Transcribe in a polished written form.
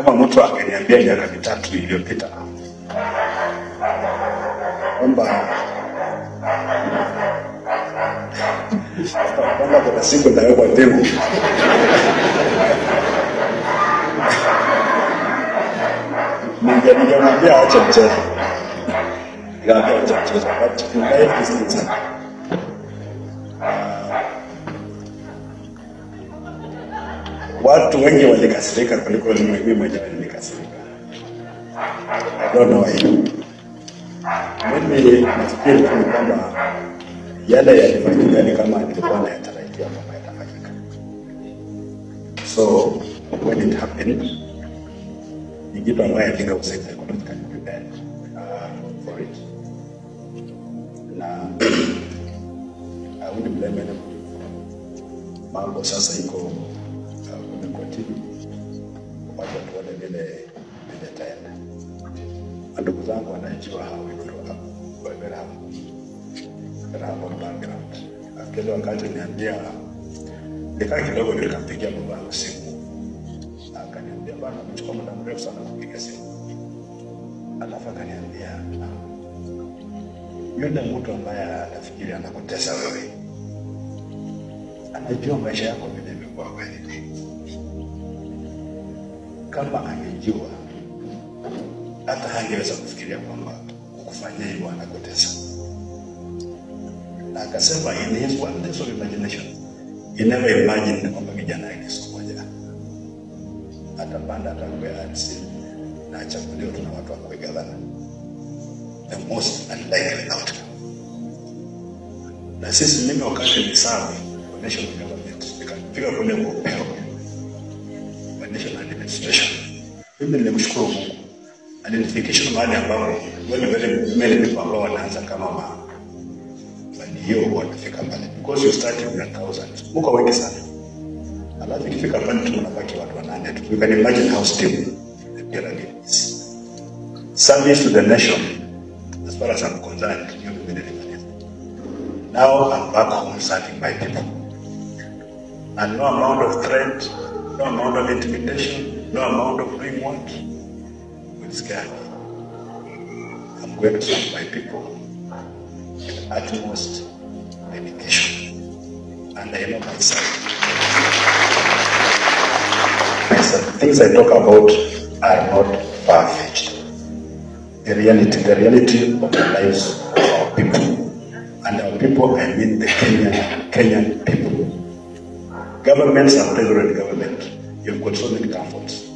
Kama mtu angeniambia miaka 3 iliyopita kwamba kuna siku nawekwa mbingu, ningemwambia acha mchezo. But life is insane. Watu wengi walikasirika kuliko mimi mwenyewe nilikasirika. I don't know why. Mimi nafikiri kwamba yale yalifanyika ni kama nilikuwa nayatarajia kwamba yatafanyika. So when it happened, ni kitu ambayo I was psychologically prepared for it. Na I wouldn't blame anybody. Mambo sasa iko kotini, watu tuone vile taenda. Ndugu zangu wanajua hao kwa Berhamo background. Akili wakati niambia nikaa kidogo nikampigia baba simu. Akaniambia bana, mchukua muda mrefu sana kupiga simu. Alafu akaniambia yule mtu ambaye anafikiri anakutesa wewe anajua maisha yako vile imekuwa kweli. Kama angejua hata hangeweza kufikiria kwamba kukufanyia hivyo anakutesa. Na akasema in his wildest of imagination, he never imagined kwamba kijana yake siku moja atapanda atakuwa artist na achaguliwe na watu wa kuigawana. The most unlikely outcome. Na sisi mimi wakati ni sawa kwa national government, nikafika kule upeo wa national administration. Mimi nilimshukuru Mungu alinifikisha mahali ambapo wale people ambao wanaanza kama hiyo wanafika pale, because you start with 1,000 mko wengi sana, alafu ikifika pale tunabaki watu 8 tu. You can imagine how stable the pyramid is. Service to the nation, as far as I'm concerned, you will be delivered. Now I'm back home serving my people, and no amount of threat, no amount of intimidation, no amount of doing what will scare me. I'm going to serve my people with utmost dedication, and I know myself. The things I talk about are not far-fetched. The reality of the lives of our people, and our people, I mean the Kenyan people. Governments are federal government. You've got so many comforts.